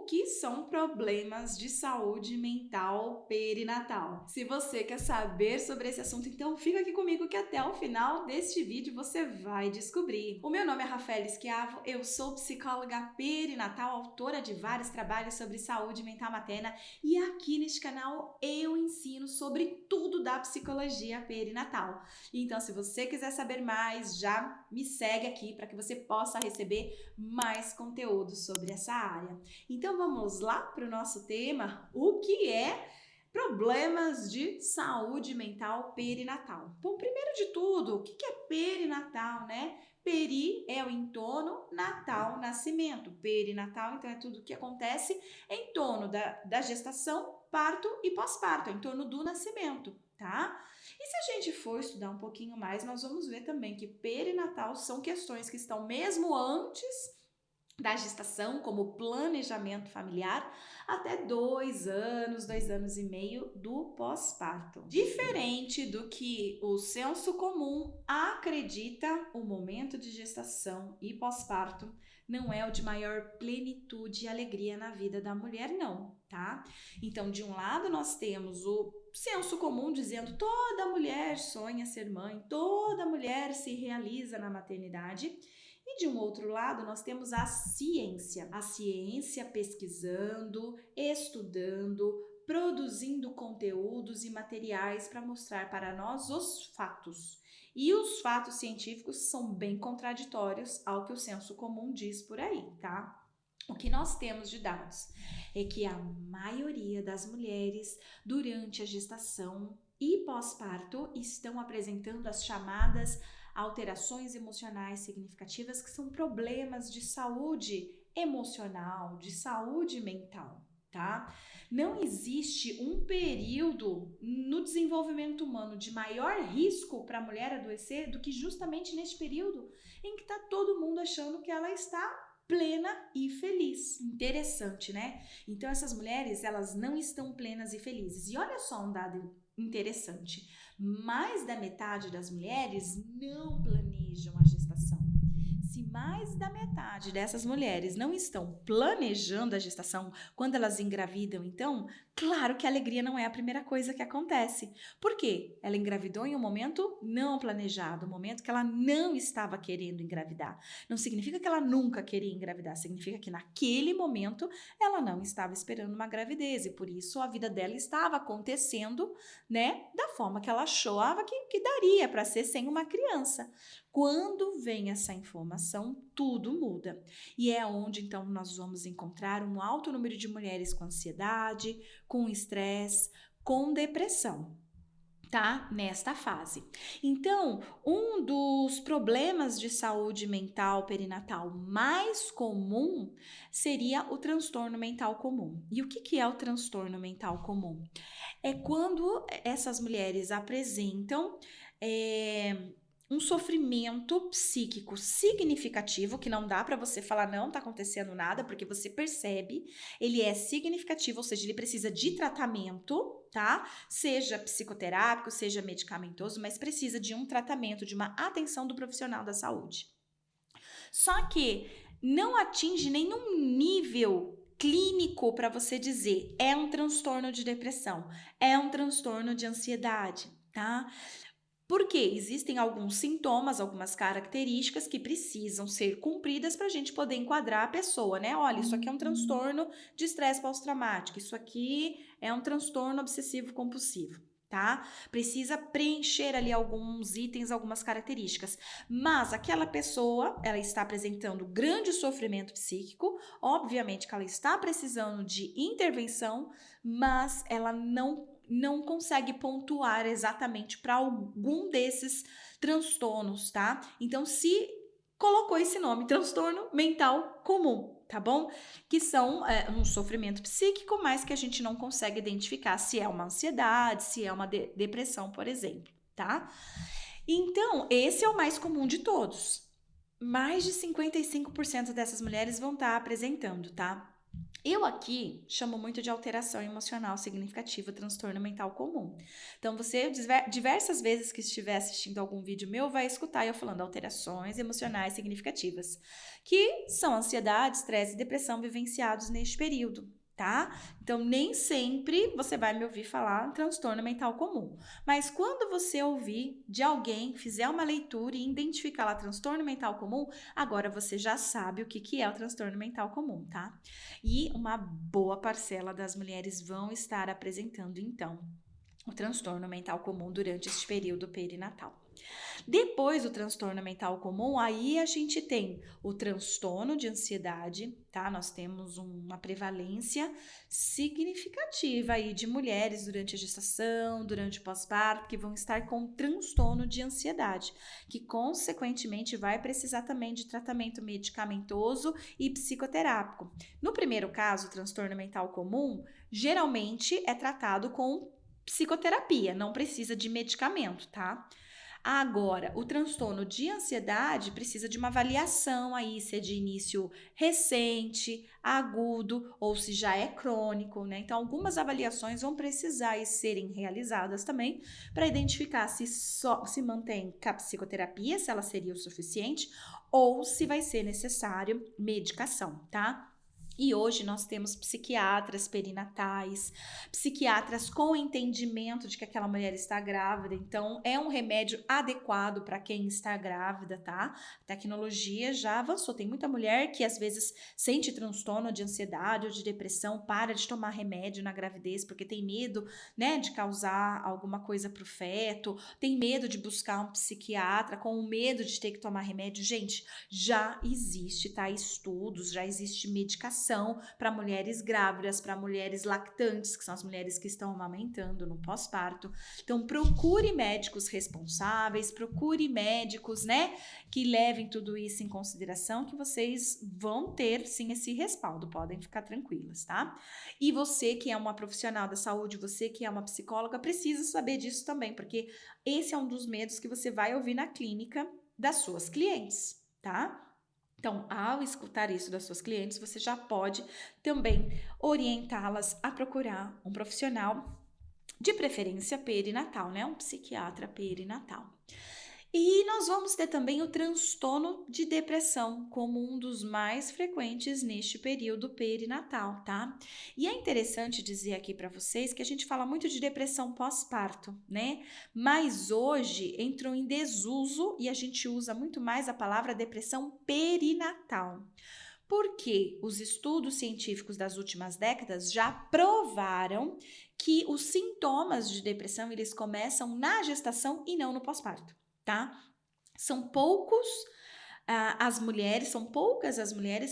que são problemas de saúde mental perinatal? Se você quer saber sobre esse assunto, então fica aqui comigo que até o final deste vídeo você vai descobrir. O meu nome é Rafaela Schiavo, eu sou psicóloga perinatal, autora de vários trabalhos sobre saúde mental materna e aqui neste canal eu ensino sobre tudo da psicologia perinatal. Então, se você quiser saber mais, já me segue aqui para que você possa receber mais conteúdo sobre essa área. Então vamos lá para o nosso tema, o que é problemas de saúde mental perinatal. Bom, primeiro de tudo, o que é perinatal, né? Peri é o entorno, natal, nascimento. Perinatal, então, é tudo o que acontece em torno da gestação, parto e pós-parto, em torno do nascimento, tá? E se a gente for estudar um pouquinho mais, nós vamos ver também que perinatal são questões que estão mesmo antes da gestação, como planejamento familiar, até 2 anos, 2 anos e meio do pós-parto. Diferente do que o senso comum acredita, o momento de gestação e pós-parto não é o de maior plenitude e alegria na vida da mulher, não, tá? Então, de um lado, nós temos o senso comum dizendo toda mulher sonha ser mãe, toda mulher se realiza na maternidade. E de um outro lado, nós temos a ciência pesquisando, estudando, produzindo conteúdos e materiais para mostrar para nós os fatos. E os fatos científicos são bem contraditórios ao que o senso comum diz por aí, tá? O que nós temos de dados é que a maioria das mulheres, durante a gestação e pós-parto, estão apresentando as chamadas alterações emocionais significativas, que são problemas de saúde emocional, de saúde mental, tá? Não existe um período no desenvolvimento humano de maior risco para a mulher adoecer do que justamente neste período em que está todo mundo achando que ela está plena e feliz. Interessante, né? Então essas mulheres, elas não estão plenas e felizes. E olha só um dado interessante. Mais da metade das mulheres não planejam a gestação. Se mais da metade dessas mulheres não estão planejando a gestação quando elas engravidam, então, claro que a alegria não é a primeira coisa que acontece. Por quê? Ela engravidou em um momento não planejado, um momento que ela não estava querendo engravidar. Não significa que ela nunca queria engravidar, significa que naquele momento ela não estava esperando uma gravidez e por isso a vida dela estava acontecendo, né, da forma que ela achava que daria para ser sem uma criança. Quando vem essa informação, tudo muda. E é onde, então, nós vamos encontrar um alto número de mulheres com ansiedade, com estresse, com depressão, tá? Nesta fase. Então, um dos problemas de saúde mental perinatal mais comum seria o transtorno mental comum. E o que é o transtorno mental comum? É quando essas mulheres apresentam um sofrimento psíquico significativo, que não dá para você falar não tá acontecendo nada, porque você percebe, ele é significativo, ou seja, ele precisa de tratamento, tá? Seja psicoterápico, seja medicamentoso, mas precisa de um tratamento, de uma atenção do profissional da saúde. Só que não atinge nenhum nível clínico para você dizer é um transtorno de depressão, é um transtorno de ansiedade, tá? Porque existem alguns sintomas, algumas características que precisam ser cumpridas para a gente poder enquadrar a pessoa, né? Olha, isso aqui é um transtorno de estresse pós-traumático, isso aqui é um transtorno obsessivo-compulsivo, tá? Precisa preencher ali alguns itens, algumas características. Mas aquela pessoa, ela está apresentando grande sofrimento psíquico, obviamente que ela está precisando de intervenção, mas ela não consegue pontuar exatamente para algum desses transtornos, tá? Então, se colocou esse nome, transtorno mental comum, tá bom? Que são um sofrimento psíquico, mas que a gente não consegue identificar se é uma ansiedade, se é uma depressão, por exemplo, tá? Então, esse é o mais comum de todos. Mais de 55% dessas mulheres vão estar apresentando, tá? Eu aqui chamo muito de alteração emocional significativa, transtorno mental comum. Então, você diversas vezes que estiver assistindo algum vídeo meu, vai escutar eu falando alterações emocionais significativas, que são ansiedade, estresse e depressão vivenciados neste período. Tá? Então, nem sempre você vai me ouvir falar transtorno mental comum. Mas quando você ouvir de alguém, fizer uma leitura e identificar lá transtorno mental comum, agora você já sabe o que é o transtorno mental comum, tá? E uma boa parcela das mulheres vão estar apresentando, então, o transtorno mental comum durante este período perinatal. Depois do transtorno mental comum, aí a gente tem o transtorno de ansiedade, tá? Nós temos uma prevalência significativa aí de mulheres durante a gestação, durante o pós-parto, que vão estar com transtorno de ansiedade, que consequentemente vai precisar também de tratamento medicamentoso e psicoterápico. No primeiro caso, o transtorno mental comum, geralmente é tratado com psicoterapia, não precisa de medicamento, tá? Agora, o transtorno de ansiedade precisa de uma avaliação aí, se é de início recente, agudo ou se já é crônico, né? Então, algumas avaliações vão precisar serem realizadas também para identificar se mantém com a psicoterapia, se ela seria o suficiente, ou se vai ser necessário medicação, tá? E hoje nós temos psiquiatras perinatais, psiquiatras com entendimento de que aquela mulher está grávida, então é um remédio adequado para quem está grávida, tá? A tecnologia já avançou, tem muita mulher que às vezes sente transtorno de ansiedade ou de depressão, para de tomar remédio na gravidez porque tem medo, né, de causar alguma coisa pro feto, tem medo de buscar um psiquiatra, com medo de ter que tomar remédio. Gente, já existe, tá? Estudos, já existe medicação para mulheres grávidas, para mulheres lactantes, que são as mulheres que estão amamentando no pós-parto. Então, procure médicos responsáveis, procure médicos, né, que levem tudo isso em consideração, que vocês vão ter, sim, esse respaldo, podem ficar tranquilas, tá? E você que é uma profissional da saúde, você que é uma psicóloga, precisa saber disso também, porque esse é um dos medos que você vai ouvir na clínica das suas clientes, tá? Então, ao escutar isso das suas clientes, você já pode também orientá-las a procurar um profissional, de preferência perinatal, né? Um psiquiatra perinatal. E nós vamos ter também o transtorno de depressão como um dos mais frequentes neste período perinatal, tá? E é interessante dizer aqui para vocês que a gente fala muito de depressão pós-parto, né? Mas hoje entrou em desuso e a gente usa muito mais a palavra depressão perinatal. Porque os estudos científicos das últimas décadas já provaram que os sintomas de depressão eles começam na gestação e não no pós-parto, tá? São poucas as mulheres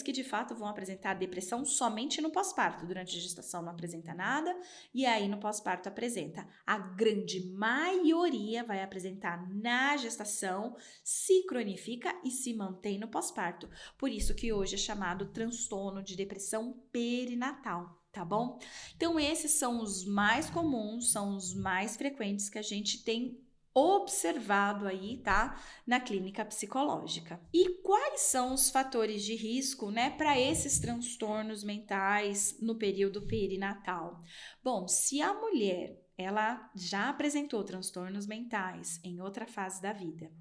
que de fato vão apresentar depressão somente no pós-parto. Durante a gestação não apresenta nada e aí no pós-parto apresenta. A grande maioria vai apresentar na gestação, se cronifica e se mantém no pós-parto. Por isso que hoje é chamado transtorno de depressão perinatal. Tá bom? Então, esses são os mais comuns, são os mais frequentes que a gente tem observado aí, tá? Na clínica psicológica. E quais são os fatores de risco, né, para esses transtornos mentais no período perinatal? Bom, se a mulher ela já apresentou transtornos mentais em outra fase da vida,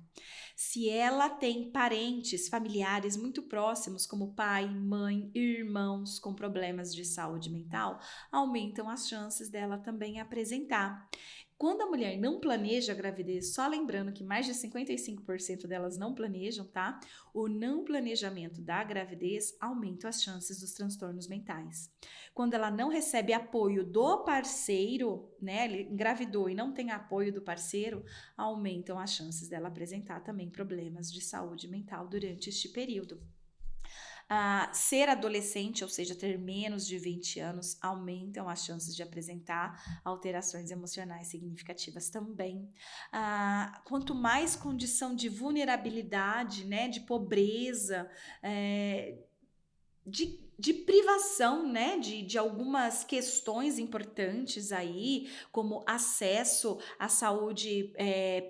se ela tem parentes, familiares muito próximos, como pai, mãe, irmãos com problemas de saúde mental, aumentam as chances dela também apresentar. Quando a mulher não planeja a gravidez, só lembrando que mais de 55% delas não planejam, tá? O não planejamento da gravidez aumenta as chances dos transtornos mentais. Quando ela não recebe apoio do parceiro, né? Ele engravidou e não tem apoio do parceiro, aumentam as chances dela apresentar também problemas de saúde mental durante este período. Ser adolescente, ou seja, ter menos de 20 anos, aumentam as chances de apresentar alterações emocionais significativas também. Quanto mais condição de vulnerabilidade, né, de pobreza, de de privação, né, de algumas questões importantes aí, como acesso à saúde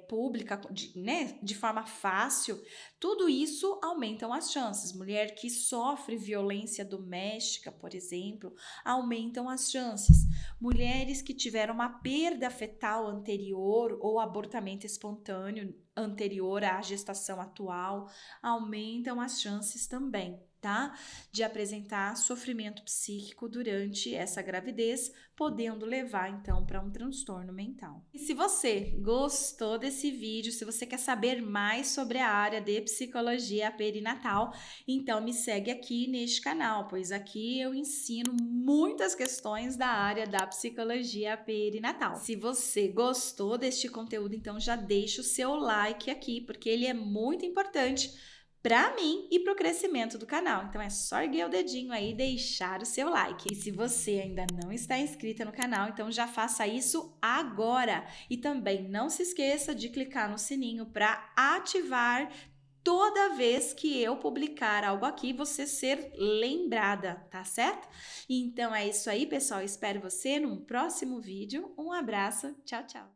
pública, né, de forma fácil, tudo isso aumentam as chances. Mulher que sofre violência doméstica, por exemplo, aumentam as chances. Mulheres que tiveram uma perda fetal anterior ou abortamento espontâneo anterior à gestação atual, aumentam as chances também, tá? De apresentar sofrimento psíquico durante essa gravidez, podendo levar então para um transtorno mental. E se você gostou desse vídeo, se você quer saber mais sobre a área de psicologia perinatal, então me segue aqui neste canal, pois aqui eu ensino muitas questões da área da psicologia perinatal. Se você gostou deste conteúdo, então já deixa o seu like aqui, porque ele é muito importante para mim e para o crescimento do canal. Então é só erguer o dedinho aí e deixar o seu like. E se você ainda não está inscrita no canal, então já faça isso agora. E também não se esqueça de clicar no sininho para ativar toda vez que eu publicar algo aqui, você ser lembrada, tá certo? Então é isso aí, pessoal. Espero você num próximo vídeo. Um abraço. Tchau, tchau.